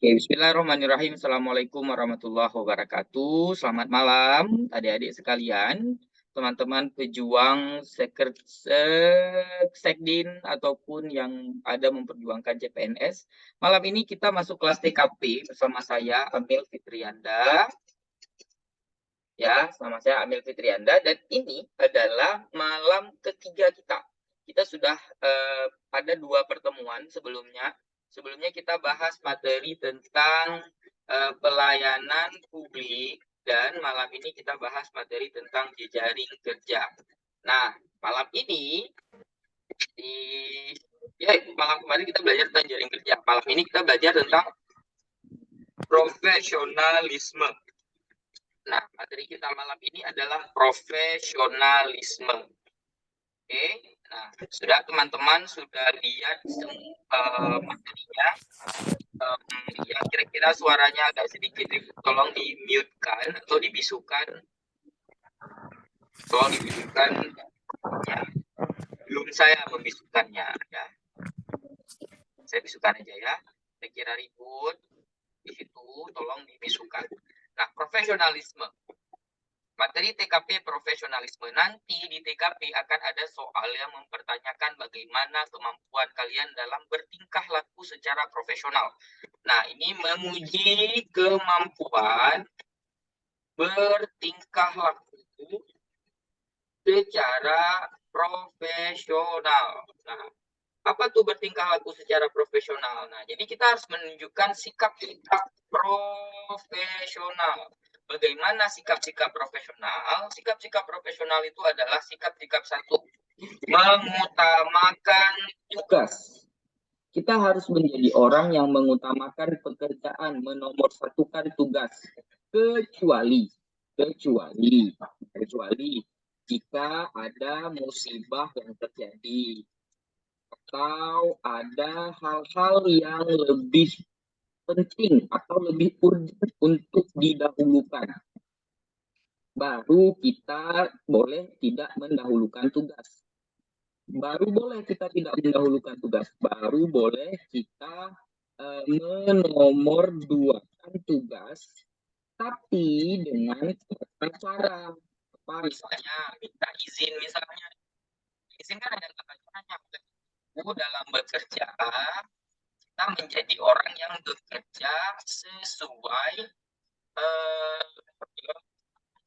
Oke, bismillahirrahmanirrahim. Assalamualaikum warahmatullahi wabarakatuh. Selamat malam, adik-adik sekalian, teman-teman pejuang Sekdin ataupun yang ada memperjuangkan CPNS. Malam ini kita masuk kelas TKP bersama saya, Amil Fitrianda. Ya, sama saya Amil Fitrianda, dan ini adalah malam ketiga kita. Kita sudah ada 2 pertemuan sebelumnya. Sebelumnya kita bahas materi tentang pelayanan publik, dan malam ini kita bahas materi tentang jejaring kerja. Nah, malam ini malam kemarin kita belajar tentang jejaring kerja. Malam ini kita belajar tentang profesionalisme. Nah, materi kita malam ini adalah profesionalisme. Oke, nah sudah teman-teman sudah lihat materinya. Ya, kira-kira suaranya agak sedikit, tolong di-mute-kan atau dibisukan. Tolong dibisukan. Ya, belum saya membisukannya. Ya. Saya bisukan aja ya. Saya kira ribut di situ, tolong dibisukan. Nah, profesionalisme. Materi TKP profesionalisme. Nanti di TKP akan ada soal yang mempertanyakan bagaimana kemampuan kalian dalam bertingkah laku secara profesional. Nah, ini menguji kemampuan bertingkah laku secara profesional. Nah, apa tuh bertingkah laku secara profesional? Nah, jadi kita harus menunjukkan sikap-sikap profesional. Bagaimana sikap-sikap profesional? Sikap-sikap profesional itu adalah sikap-sikap satu, mengutamakan tugas. Kita harus menjadi orang yang mengutamakan pekerjaan, menomorsatukan tugas. Kecuali jika ada musibah yang terjadi, atau ada hal-hal yang lebih penting atau lebih urgent untuk didahulukan, baru kita boleh tidak mendahulukan tugas. Baru boleh kita tidak mendahulukan tugas. Baru boleh kita menomorduakan tugas, tapi dengan cara apa, misalnya minta izin, misalnya izin kan ada tata-caranya. Dalam bekerja, kita menjadi orang yang bekerja sesuai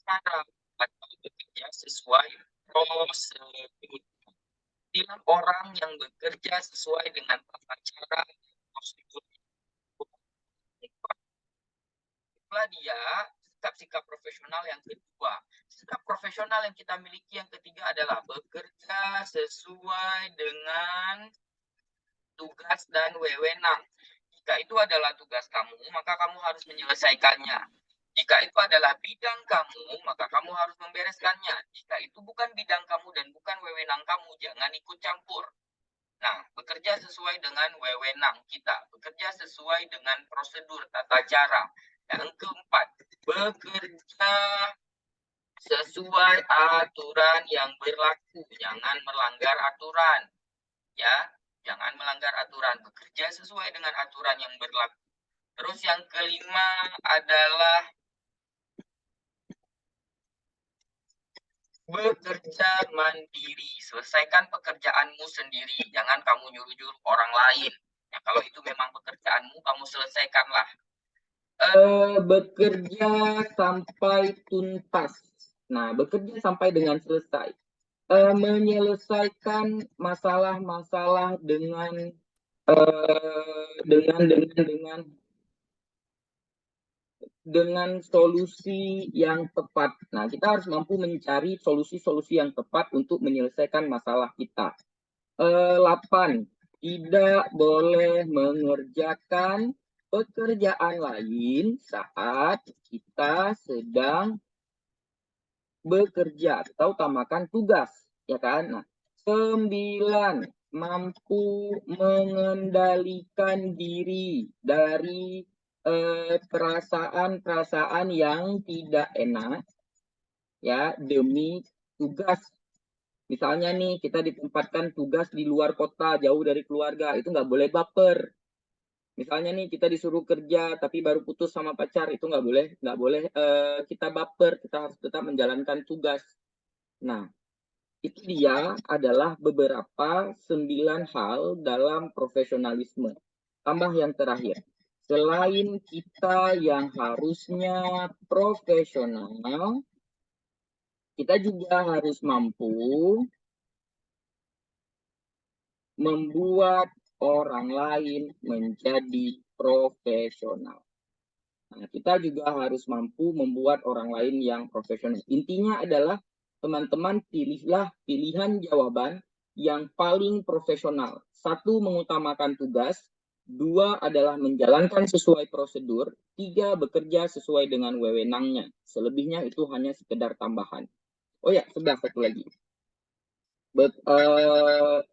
cara atau bekerja sesuai prosedur. Bila orang yang bekerja sesuai dengan tata cara prosedur, itulah dia sikap-sikap profesional yang kedua. Sikap profesional yang kita miliki yang ketiga adalah bekerja sesuai dengan tugas dan wewenang. Jika itu adalah tugas kamu, maka kamu harus menyelesaikannya. Jika itu adalah bidang kamu, maka kamu harus membereskannya. Jika itu bukan bidang kamu dan bukan wewenang kamu, jangan ikut campur. Nah, bekerja sesuai dengan wewenang kita, bekerja sesuai dengan prosedur tata cara. Yang keempat, bekerja sesuai aturan yang berlaku, jangan melanggar aturan. Ya, jangan melanggar aturan, bekerja sesuai dengan aturan yang berlaku. Terus yang kelima adalah bekerja mandiri. Selesaikan pekerjaanmu sendiri, jangan kamu nyuruh-nyuruh orang lain. Ya, kalau itu memang pekerjaanmu, kamu selesaikanlah. Bekerja sampai tuntas. Nah, bekerja sampai dengan selesai. Menyelesaikan masalah-masalah dengan solusi yang tepat. Nah, kita harus mampu mencari solusi-solusi yang tepat untuk menyelesaikan masalah kita. 8. Tidak boleh mengerjakan pekerjaan lain saat kita sedang bekerja. Kita utamakan tugas, ya kan? Nah, 9. Mampu mengendalikan diri dari perasaan-perasaan yang tidak enak, ya, demi tugas. Misalnya nih, kita ditempatkan tugas di luar kota, jauh dari keluarga, itu nggak boleh baper. Misalnya nih kita disuruh kerja tapi baru putus sama pacar, itu nggak boleh kita baper, kita harus tetap menjalankan tugas. Nah, itu dia adalah beberapa 9 hal dalam profesionalisme. Tambah yang terakhir, selain kita yang harusnya profesional, kita juga harus mampu membuat orang lain menjadi profesional. Nah, kita juga harus mampu membuat orang lain yang profesional. Intinya adalah teman-teman pilihlah pilihan jawaban yang paling profesional. Satu, mengutamakan tugas. Dua, adalah menjalankan sesuai prosedur. Tiga, bekerja sesuai dengan wewenangnya. Selebihnya itu hanya sekedar tambahan. Oh ya, satu lagi.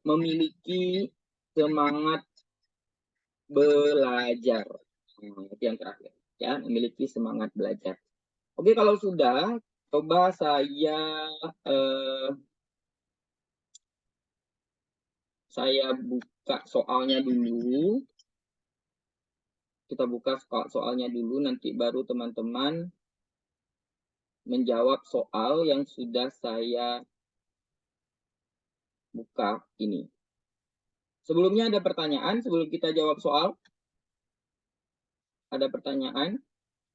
Memiliki semangat belajar. Itu yang terakhir. Ya, memiliki semangat belajar. Oke, kalau sudah, coba saya buka soalnya dulu. Kita buka soalnya dulu, nanti baru teman-teman menjawab soal yang sudah saya buka ini. Sebelumnya ada pertanyaan sebelum kita jawab soal? Ada pertanyaan?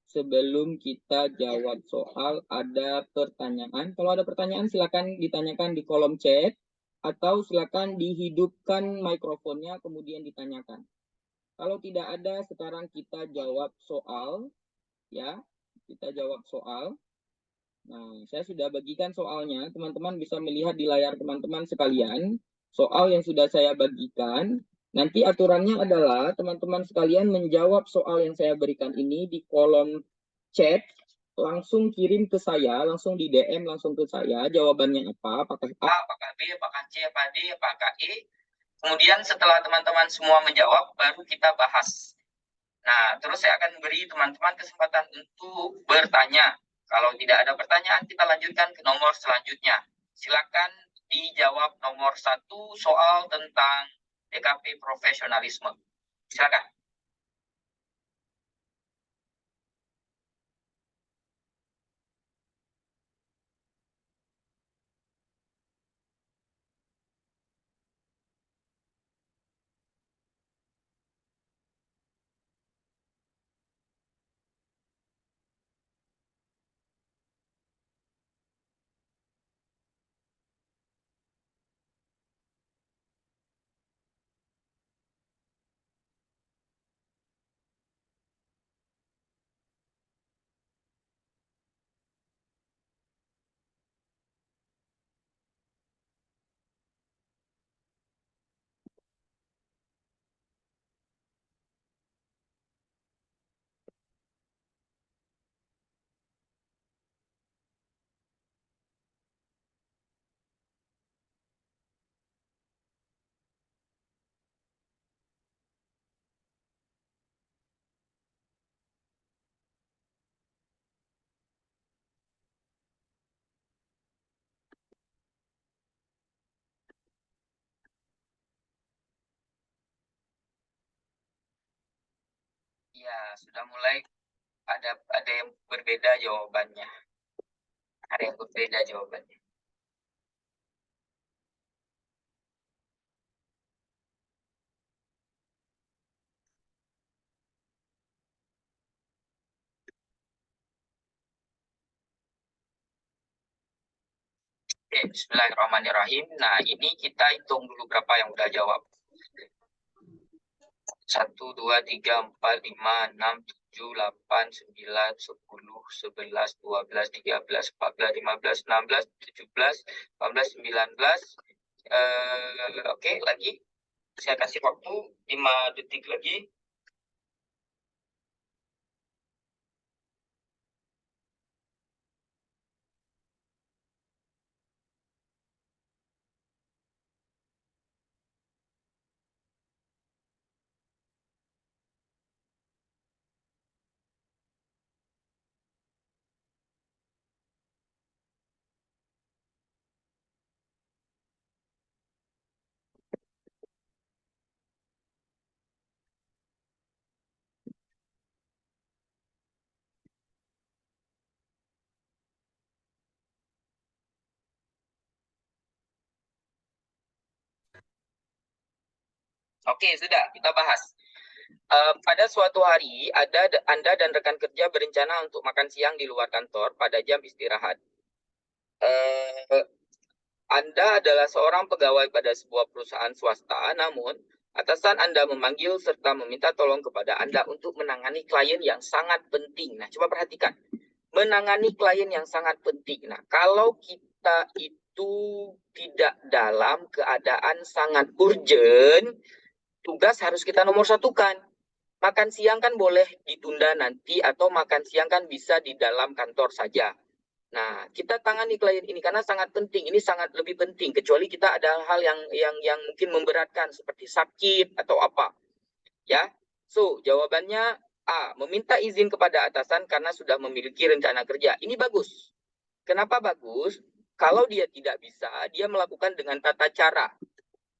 Sebelum kita jawab soal, ada pertanyaan. Kalau ada pertanyaan, silakan ditanyakan di kolom chat atau silakan dihidupkan mikrofonnya kemudian ditanyakan. Kalau tidak ada, sekarang kita jawab soal, ya. Kita jawab soal. Nah, saya sudah bagikan soalnya. Teman-teman bisa melihat di layar teman-teman sekalian soal yang sudah saya bagikan. Nanti aturannya adalah teman-teman sekalian menjawab soal yang saya berikan ini di kolom chat, langsung kirim ke saya, langsung di DM langsung ke saya, jawabannya apa, apakah A, apakah B, apakah C, apakah D, apakah E. Kemudian setelah teman-teman semua menjawab, baru kita bahas. Nah, terus saya akan beri teman-teman kesempatan untuk bertanya. Kalau tidak ada pertanyaan, kita lanjutkan ke nomor selanjutnya. Silakan dijawab nomor 1 soal tentang DKP profesionalisme. Silakan. Ya, sudah mulai ada yang berbeda jawabannya. Ada yang berbeda jawabannya. Oke, bismillahirrahmanirrahim. Nah, ini kita hitung dulu berapa yang udah jawab. 1, 2, 3, 4, 5, 6, 7, 8, 9, 10, 11, 12, 13, 14, 15, 16, 17, 18, 19. Oke, lagi. Saya kasih waktu 5 detik lagi. Oke, sudah kita bahas. Pada suatu hari, Anda dan rekan kerja berencana untuk makan siang di luar kantor pada jam istirahat. Anda adalah seorang pegawai pada sebuah perusahaan swasta, namun atasan Anda memanggil serta meminta tolong kepada Anda untuk menangani klien yang sangat penting. Nah, coba perhatikan. Menangani klien yang sangat penting. Nah, kalau kita itu tidak dalam keadaan sangat urgent, tugas harus kita nomor satukan. Makan siang kan boleh ditunda nanti atau makan siang kan bisa di dalam kantor saja. Nah, kita tangani klien ini karena sangat penting. Ini sangat lebih penting kecuali kita ada hal yang mungkin memberatkan seperti sakit atau apa. Ya. So, jawabannya A, meminta izin kepada atasan karena sudah memiliki rencana kerja. Ini bagus. Kenapa bagus? Kalau dia tidak bisa, dia melakukan dengan tata cara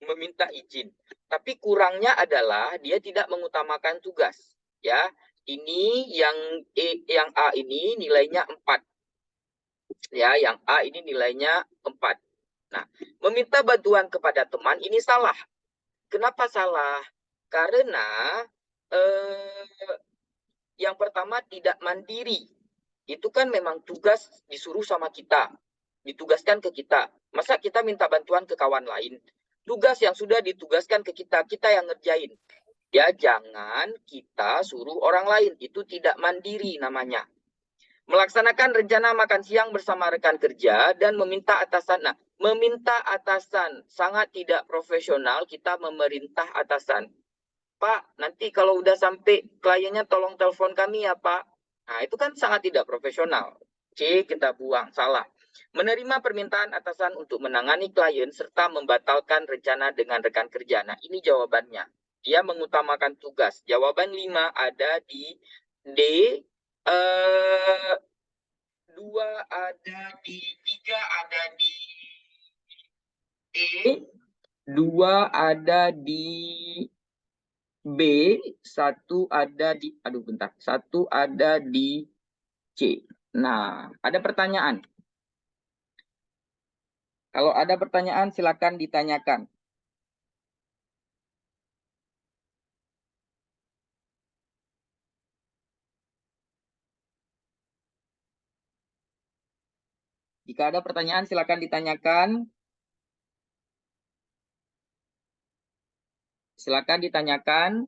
meminta izin. Tapi kurangnya adalah dia tidak mengutamakan tugas. Ya, ini yang A ini nilainya 4. Ya, yang A ini nilainya 4. Nah, meminta bantuan kepada teman ini salah. Kenapa salah? Karena yang pertama tidak mandiri. Itu kan memang tugas disuruh sama kita, ditugaskan ke kita. Masa kita minta bantuan ke kawan lain? Tugas yang sudah ditugaskan ke kita, kita yang ngerjain. Ya, jangan kita suruh orang lain. Itu tidak mandiri namanya. Melaksanakan rencana makan siang bersama rekan kerja dan meminta atasan. Nah, meminta atasan sangat tidak profesional. Kita memerintah atasan. Pak, nanti kalau udah sampai kliennya tolong telepon kami ya, Pak. Nah, itu kan sangat tidak profesional. C, kita buang. Salah. Menerima permintaan atasan untuk menangani klien serta membatalkan rencana dengan rekan kerja. Nah, ini jawabannya. Dia mengutamakan tugas. Jawaban 5 ada di D. 2 ada di 3 ada di E. 2 ada di B, 1 ada di, aduh bentar, 1 ada di C. Nah, ada pertanyaan. Kalau ada pertanyaan silakan ditanyakan. Jika ada pertanyaan silakan ditanyakan. Silakan ditanyakan.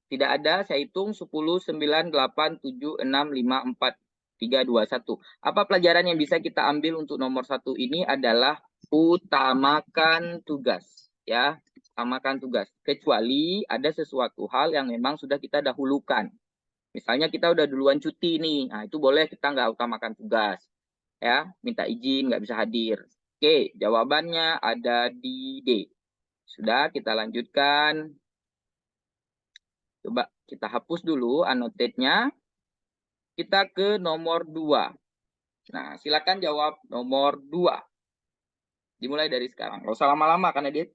Tidak ada, saya hitung 10, 9, 8, 7, 6, 5, 4, 3, 2, 1. Apa pelajaran yang bisa kita ambil untuk nomor 1 ini adalah utamakan tugas. Ya, utamakan tugas. Kecuali ada sesuatu hal yang memang sudah kita dahulukan. Misalnya kita udah duluan cuti nih, nah itu boleh kita nggak utamakan tugas. Ya, minta izin, nggak bisa hadir. Oke, jawabannya ada di D. Sudah, kita lanjutkan. Coba kita hapus dulu annotate-nya. Kita ke nomor 2. Nah, silakan jawab nomor 2. Dimulai dari sekarang. Nggak usah lama-lama karena dia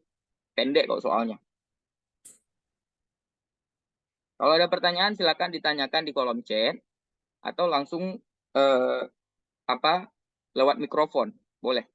pendek kok soalnya. Kalau ada pertanyaan silakan ditanyakan di kolom chat atau langsung lewat mikrofon. Boleh.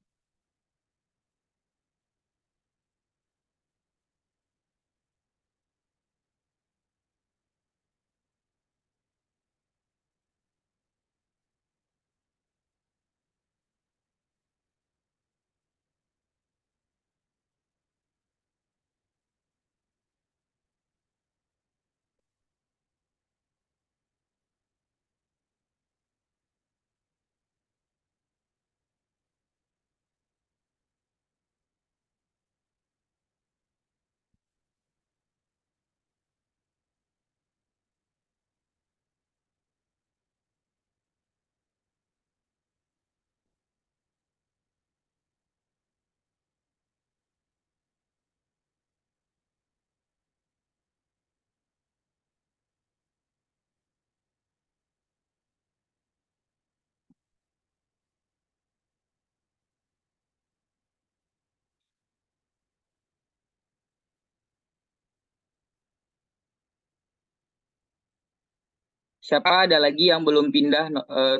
Siapa ada lagi yang belum pindah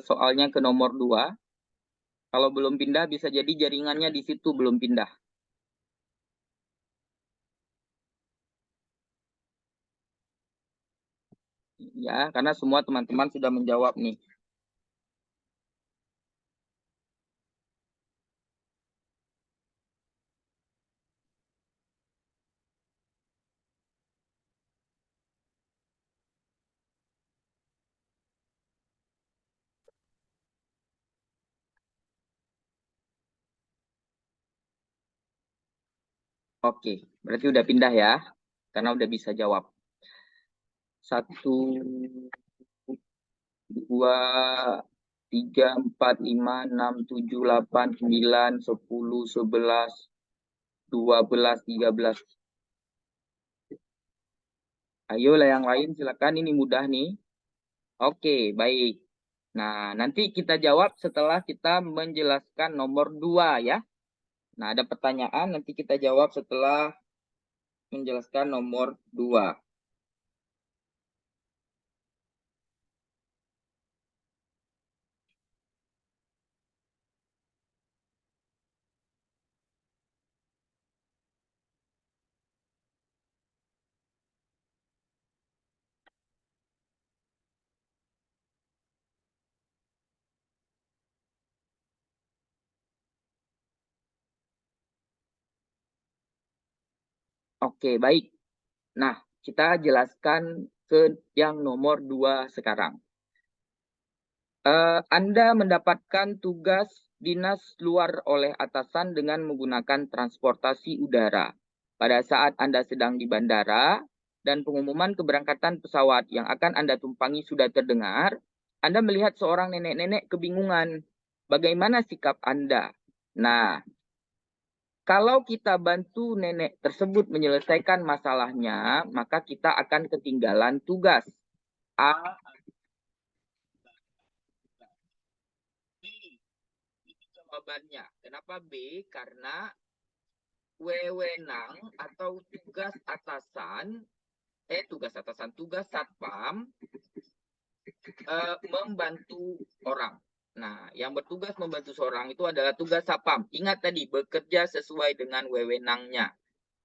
soalnya ke nomor 2? Kalau belum pindah bisa jadi jaringannya di situ belum pindah. Ya, karena semua teman-teman sudah menjawab nih. Oke, berarti udah pindah ya, karena udah bisa jawab. 1, 2, 3, 4, 5, 6, 7, 8, 9, 10, 11, 12, 13. Ayo lah yang lain silakan, ini mudah nih. Oke, baik. Nah, nanti kita jawab setelah kita menjelaskan nomor 2 ya. Nah, ada pertanyaan nanti kita jawab setelah menjelaskan nomor 2. Oke, baik. Nah, kita jelaskan ke yang nomor 2 sekarang. Anda mendapatkan tugas dinas luar oleh atasan dengan menggunakan transportasi udara. Pada saat Anda sedang di bandara dan pengumuman keberangkatan pesawat yang akan Anda tumpangi sudah terdengar, Anda melihat seorang nenek-nenek kebingungan. Bagaimana sikap Anda? Nah, kalau kita bantu nenek tersebut menyelesaikan masalahnya, maka kita akan ketinggalan tugas. A, B. Ini jawabannya. Kenapa B? Karena wewenang atau tugas satpam membantu orang. Nah, yang bertugas membantu seorang itu adalah tugas satpam. Ingat tadi, bekerja sesuai dengan wewenangnya.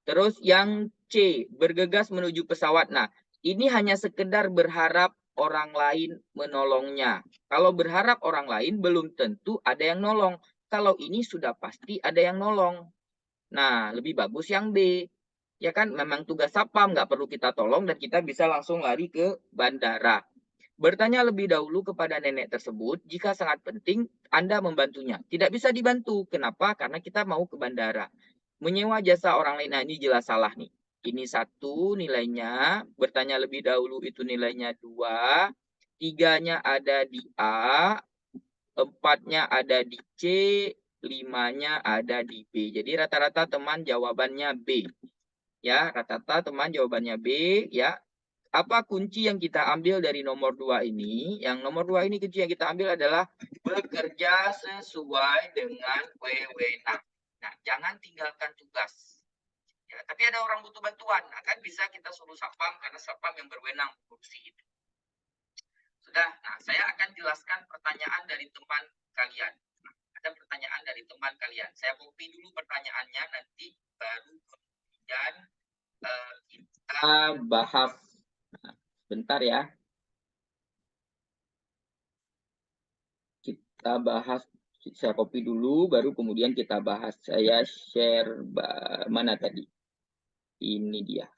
Terus yang C, bergegas menuju pesawat. Nah, ini hanya sekedar berharap orang lain menolongnya. Kalau berharap orang lain, belum tentu ada yang nolong. Kalau ini sudah pasti ada yang nolong. Nah, lebih bagus yang B. Ya kan, memang tugas satpam, nggak perlu kita tolong dan kita bisa langsung lari ke bandara. Bertanya lebih dahulu kepada nenek tersebut, jika sangat penting, Anda membantunya. Tidak bisa dibantu. Kenapa? Karena kita mau ke bandara. Menyewa jasa orang lain, nah ini jelas salah nih. Ini 1 nilainya, bertanya lebih dahulu itu nilainya 2, 3-nya ada di A, 4-nya ada di C, 5-nya ada di B. Jadi rata-rata teman jawabannya B. Ya, rata-rata teman jawabannya B, ya. Apa kunci yang kita ambil dari nomor 2 ini? Yang nomor 2 ini kunci yang kita ambil adalah bekerja sesuai dengan wewenang. Nah, jangan tinggalkan tugas. Ya, tapi ada orang butuh bantuan, nah, kan bisa kita suruh satpam karena satpam yang berwenang mengurusi itu. Sudah, nah saya akan jelaskan pertanyaan dari teman kalian. Nah, ada pertanyaan dari teman kalian. Saya copy dulu pertanyaannya, nanti baru kemudian kita bahas. Bentar ya. Kita bahas, saya copy dulu, baru kemudian kita bahas. Saya share, mana tadi? Ini dia.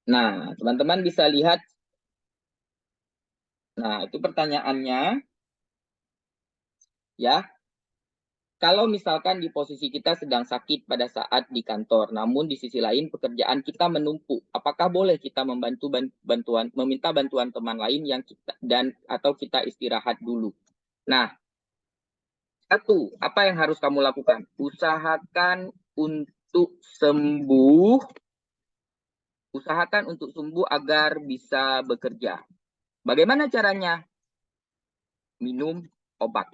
Nah, teman-teman bisa lihat. Nah, itu pertanyaannya. Ya, kalau misalkan di posisi kita sedang sakit pada saat di kantor, namun di sisi lain pekerjaan kita menumpuk, apakah boleh kita meminta bantuan teman lain yang kita atau kita istirahat dulu? Nah, 1, apa yang harus kamu lakukan? Usahakan untuk sembuh, agar bisa bekerja. Bagaimana caranya? Minum obat.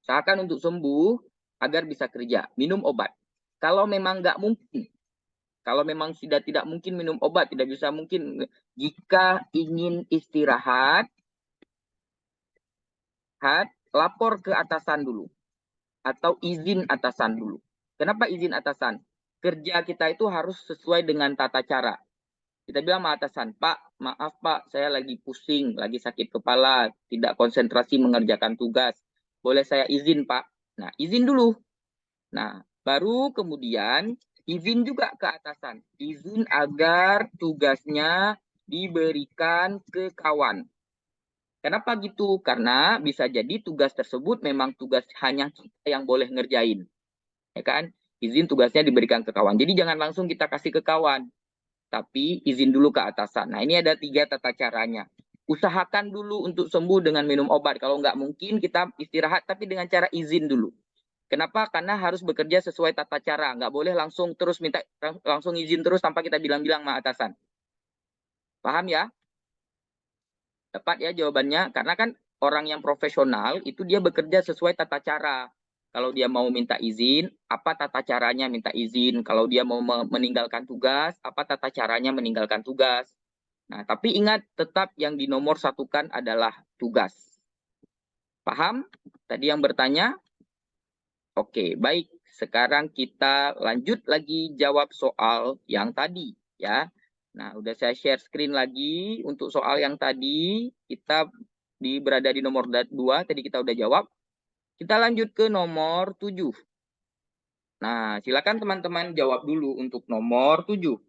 Usahakan untuk sembuh agar bisa kerja. Minum obat. Kalau memang nggak mungkin, kalau memang sudah tidak mungkin minum obat, tidak bisa mungkin, jika ingin istirahat, lapor ke atasan dulu. Atau izin atasan dulu. Kenapa izin atasan? kerja kita itu harus sesuai dengan tata cara. Kita bilang sama atasan, Pak, maaf Pak, saya lagi pusing, lagi sakit kepala, tidak konsentrasi mengerjakan tugas. Boleh saya izin Pak? Nah, izin dulu. Nah, baru kemudian izin juga ke atasan. Izin agar tugasnya diberikan ke kawan. Kenapa gitu? Karena bisa jadi tugas tersebut memang tugas hanya kita yang boleh ngerjain. Ya kan? Izin tugasnya diberikan ke kawan. Jadi jangan langsung kita kasih ke kawan, tapi izin dulu ke atasan. Nah, ini ada 3 tata caranya. Usahakan dulu untuk sembuh dengan minum obat. Kalau nggak mungkin, kita istirahat, tapi dengan cara izin dulu. Kenapa? Karena harus bekerja sesuai tata cara. Nggak boleh langsung terus minta langsung izin terus tanpa kita bilang-bilang sama atasan. Paham ya? Tepat ya jawabannya. Karena kan orang yang profesional itu dia bekerja sesuai tata cara. Kalau dia mau minta izin, apa tata caranya minta izin. Kalau dia mau meninggalkan tugas, apa tata caranya meninggalkan tugas. Nah, tapi ingat tetap yang dinomor satukan adalah tugas. Paham? Tadi yang bertanya? Oke, baik. Sekarang kita lanjut lagi jawab soal yang tadi, ya. Nah, udah saya share screen lagi untuk soal yang tadi. Kita berada di nomor 2, tadi kita udah jawab. Kita lanjut ke nomor 7. Nah, silakan teman-teman jawab dulu untuk nomor 7.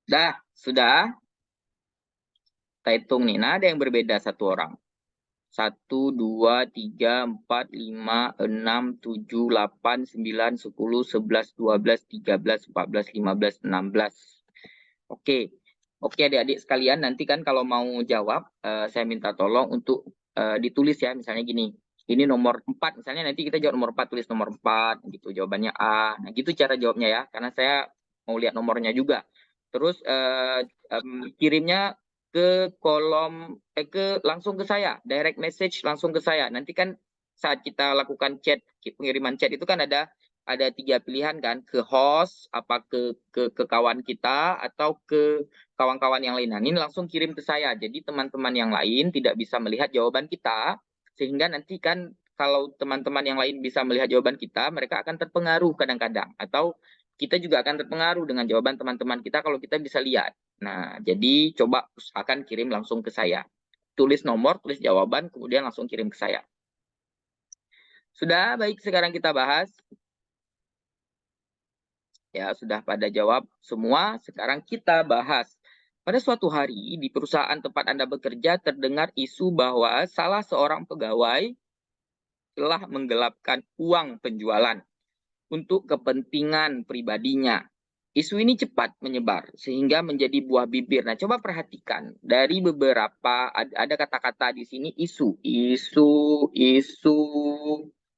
Dah, sudah. Kita hitung nih. Nah, ada yang berbeda satu orang. 1, 2, 3, 4, 5, 6, 7, 8, 9, 10, 11, 12, 13, 14, 15, 16. Oke. Oke adik-adik sekalian, nanti kan kalau mau jawab, saya minta tolong untuk ditulis ya. Misalnya gini, ini nomor 4. Misalnya nanti kita jawab nomor 4, tulis nomor 4. Gitu, jawabannya A. Nah, gitu cara jawabnya ya. Karena saya mau lihat nomornya juga. Terus kirimnya ke kolom langsung ke saya, direct message langsung ke saya. Nanti kan saat kita lakukan chat, pengiriman chat itu kan ada 3 pilihan kan, ke host, apa ke kawan kita atau ke kawan-kawan yang lain. Nah, ini langsung kirim ke saya. Jadi teman-teman yang lain tidak bisa melihat jawaban kita, sehingga nanti kan kalau teman-teman yang lain bisa melihat jawaban kita, mereka akan terpengaruh kadang-kadang, atau kita juga akan terpengaruh dengan jawaban teman-teman kita kalau kita bisa lihat. Nah, jadi coba usahakan kirim langsung ke saya. Tulis nomor, tulis jawaban, kemudian langsung kirim ke saya. Sudah, baik, sekarang kita bahas. Ya, sudah pada jawab semua. Sekarang kita bahas Pada suatu hari di perusahaan tempat Anda bekerja terdengar isu bahwa salah seorang pegawai telah menggelapkan uang penjualan untuk kepentingan pribadinya. Isu ini cepat menyebar sehingga menjadi buah bibir. Nah, coba perhatikan dari beberapa ada kata-kata di sini isu, isu,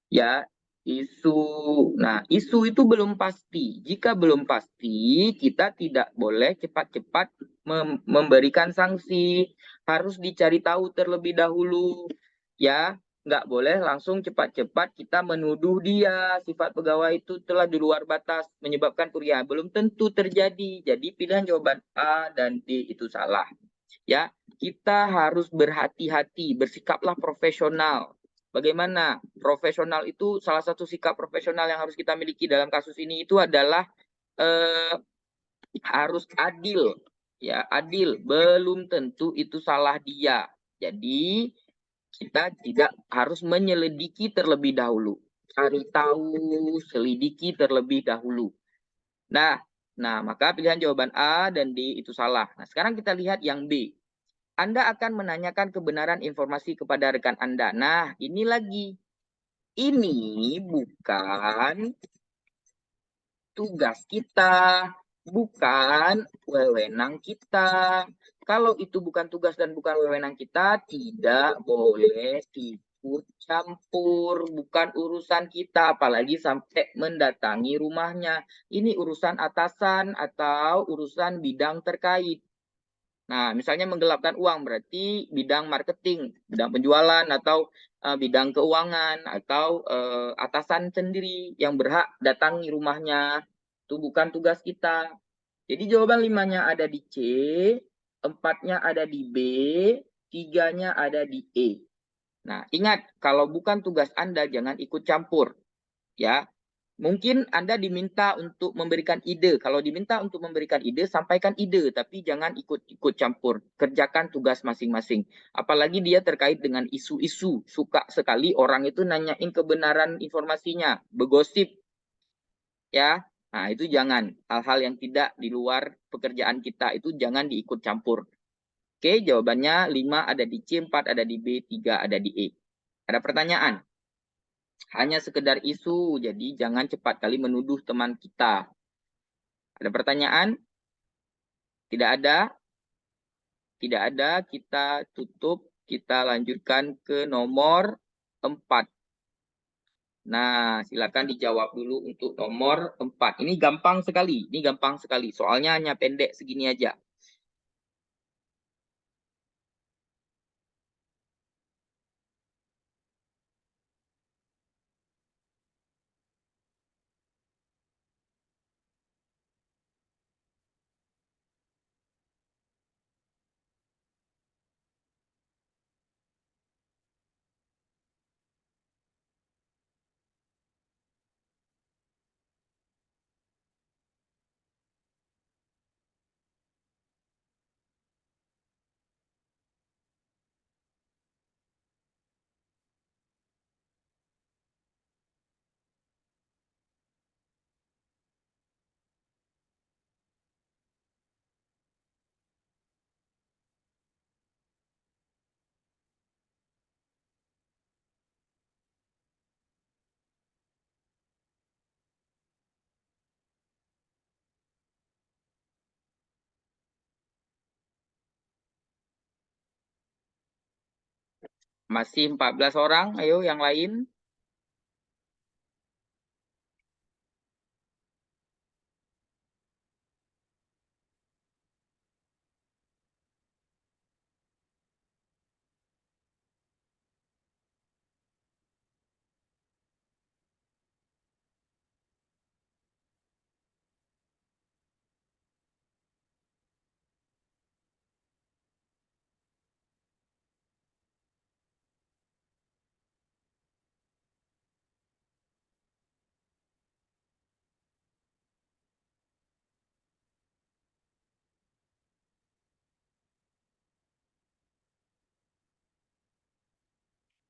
ya, isu. Nah, isu itu belum pasti. Jika belum pasti, kita tidak boleh cepat-cepat memberikan sanksi. Harus dicari tahu terlebih dahulu, ya. Nggak boleh langsung cepat-cepat kita menuduh dia sifat pegawai itu telah di luar batas menyebabkan kerugian. Belum tentu terjadi. Jadi pilihan jawaban A dan D itu salah. Ya, kita harus berhati-hati, bersikaplah profesional. Bagaimana? Profesional itu salah satu sikap profesional yang harus kita miliki dalam kasus ini itu adalah eh, harus adil. Ya, adil. Belum tentu itu salah dia. Jadi kita tidak harus menyelidiki terlebih dahulu. Cari tahu, selidiki terlebih dahulu. Nah, maka pilihan jawaban A dan D itu salah. Nah, sekarang kita lihat yang B. Anda akan menanyakan kebenaran informasi kepada rekan Anda. Nah, ini lagi. Ini bukan tugas kita, bukan wewenang kita. Kalau itu bukan tugas dan bukan wewenang kita, tidak boleh ikut campur. Bukan urusan kita, apalagi sampai mendatangi rumahnya. Ini urusan atasan atau urusan bidang terkait. Nah, misalnya menggelapkan uang berarti bidang marketing, bidang penjualan, atau bidang keuangan, atau atasan sendiri yang berhak datangi rumahnya. Itu bukan tugas kita. Jadi jawaban 5-nya ada di C, 4-nya ada di B, 3-nya ada di E. Nah, ingat, kalau bukan tugas Anda, jangan ikut campur. Ya, mungkin Anda diminta untuk memberikan ide. Kalau diminta untuk memberikan ide, sampaikan ide, tapi jangan ikut-ikut campur. Kerjakan tugas masing-masing. Apalagi dia terkait dengan isu-isu. Suka sekali orang itu nanyain kebenaran informasinya, begosip. Ya, nah itu jangan. Hal-hal yang tidak di luar pekerjaan kita itu jangan diikut campur. Oke, jawabannya 5 ada di C, 4 ada di B, 3 ada di E. Ada pertanyaan? Hanya sekedar isu, jadi jangan cepat kali menuduh teman kita. Ada pertanyaan? Tidak ada? Tidak ada, kita tutup, kita lanjutkan ke nomor 4. Nah, silakan dijawab dulu untuk nomor 4. Ini gampang sekali, Soalnya hanya pendek segini aja. Masih 14 orang, ayo yang lain.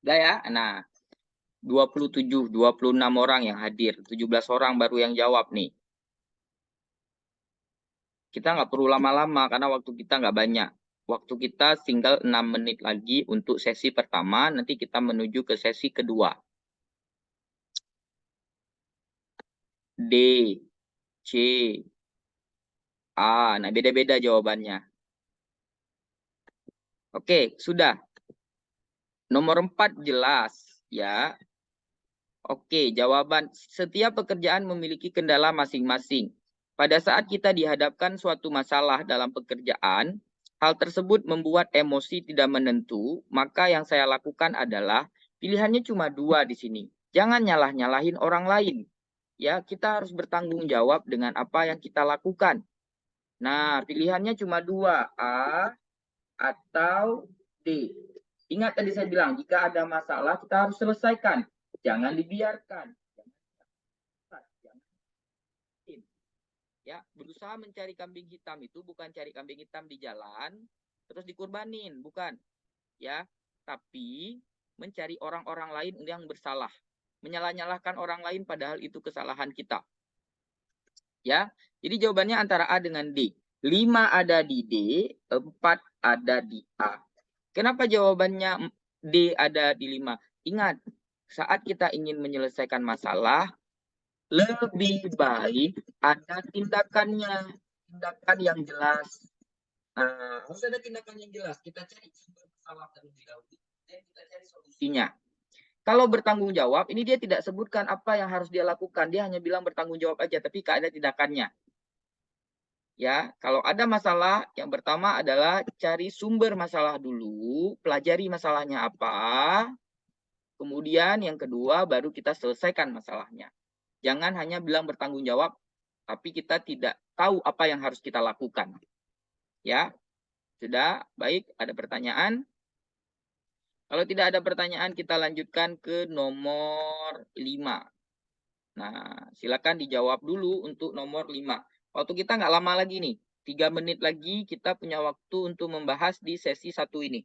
Udah ya, nah 26 orang yang hadir, 17 orang baru yang jawab nih. Kita nggak perlu lama-lama karena waktu kita nggak banyak. Waktu kita tinggal 6 menit lagi untuk sesi pertama, nanti kita menuju ke sesi kedua. D, C, A. Nah, beda-beda jawabannya. Oke, sudah. Nomor 4 jelas, ya. Oke, jawaban. Setiap pekerjaan memiliki kendala masing-masing. Pada saat kita dihadapkan suatu masalah dalam pekerjaan, hal tersebut membuat emosi tidak menentu, maka yang saya lakukan adalah pilihannya cuma 2 di sini. Jangan nyalah-nyalahin orang lain. Ya, kita harus bertanggung jawab dengan apa yang kita lakukan. Nah, pilihannya cuma 2, A atau D. Ingat tadi saya bilang, jika ada masalah kita harus selesaikan. Jangan dibiarkan. Ya, berusaha mencari kambing hitam itu bukan cari kambing hitam di jalan terus dikurbanin, bukan. Ya, tapi mencari orang-orang lain yang bersalah. Menyalah-nyalahkan orang lain padahal itu kesalahan kita. Ya, jadi jawabannya antara A dengan D. 5 ada di D, 4 ada di A. Kenapa jawabannya D ada di 5? Ingat, saat kita ingin menyelesaikan masalah, lebih baik ada tindakannya, tindakan yang jelas. Harus ada tindakan yang jelas. Kita cari sumber masalah terlebih dahulu, dan kita cari solusinya. Kalau bertanggung jawab, ini dia tidak sebutkan apa yang harus dia lakukan. Dia hanya bilang bertanggung jawab aja, tapi tidak ada tindakannya. Ya, kalau ada masalah, yang pertama adalah cari sumber masalah dulu, pelajari masalahnya apa, kemudian yang kedua baru kita selesaikan masalahnya. Jangan hanya bilang bertanggung jawab, tapi kita tidak tahu apa yang harus kita lakukan. Ya, sudah, baik, ada pertanyaan? Kalau tidak ada pertanyaan, kita lanjutkan ke nomor 5. Nah, silakan dijawab dulu untuk nomor 5. Waktu kita nggak lama lagi nih. 3 menit lagi kita punya waktu untuk membahas di sesi 1 ini.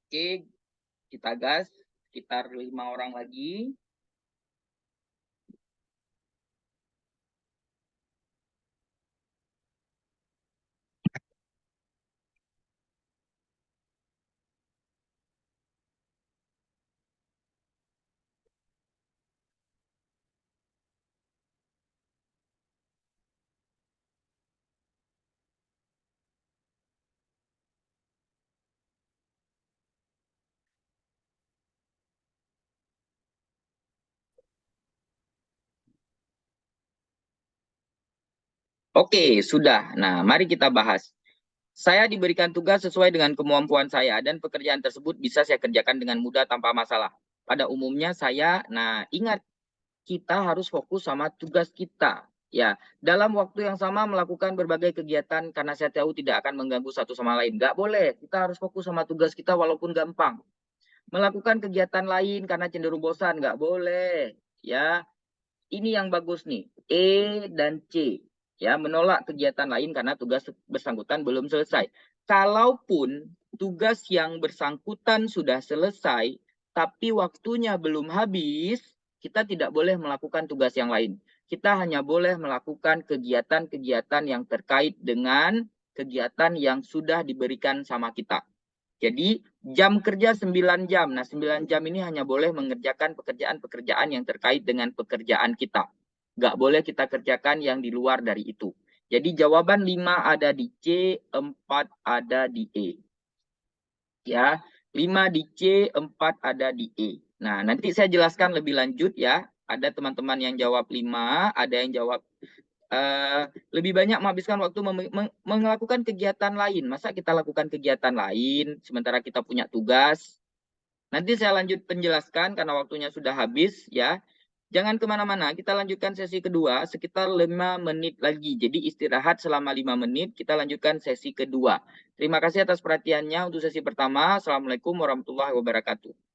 Oke, kita gas. Sekitar 5 orang lagi. Oke, sudah. Nah, mari kita bahas. Saya diberikan tugas sesuai dengan kemampuan saya dan pekerjaan tersebut bisa saya kerjakan dengan mudah tanpa masalah. Pada umumnya ingat, kita harus fokus sama tugas kita. Ya, dalam waktu yang sama melakukan berbagai kegiatan karena saya tahu tidak akan mengganggu satu sama lain. Nggak boleh, kita harus fokus sama tugas kita walaupun gampang. Melakukan kegiatan lain karena cenderung bosan, nggak boleh. Ya, ini yang bagus nih, E dan C. Ya, menolak kegiatan lain karena tugas bersangkutan belum selesai. Kalaupun tugas yang bersangkutan sudah selesai, tapi waktunya belum habis, kita tidak boleh melakukan tugas yang lain. Kita hanya boleh melakukan kegiatan-kegiatan yang terkait dengan kegiatan yang sudah diberikan sama kita. Jadi jam kerja 9 jam. Nah 9 jam ini hanya boleh mengerjakan pekerjaan-pekerjaan yang terkait dengan pekerjaan kita. Nggak boleh kita kerjakan yang di luar dari itu. Jadi jawaban 5 ada di C, 4 ada di E. Ya, 5 di C, 4 ada di E. Nah, nanti saya jelaskan lebih lanjut ya. Ada teman-teman yang jawab 5, ada yang jawab lebih banyak menghabiskan waktu melakukan kegiatan lain. Masa kita lakukan kegiatan lain sementara kita punya tugas? Nanti saya lanjut penjelaskan karena waktunya sudah habis ya. Jangan kemana-mana, kita lanjutkan sesi kedua sekitar 5 menit lagi. Jadi istirahat selama 5 menit, kita lanjutkan sesi kedua. Terima kasih atas perhatiannya untuk sesi pertama. Assalamualaikum warahmatullahi wabarakatuh.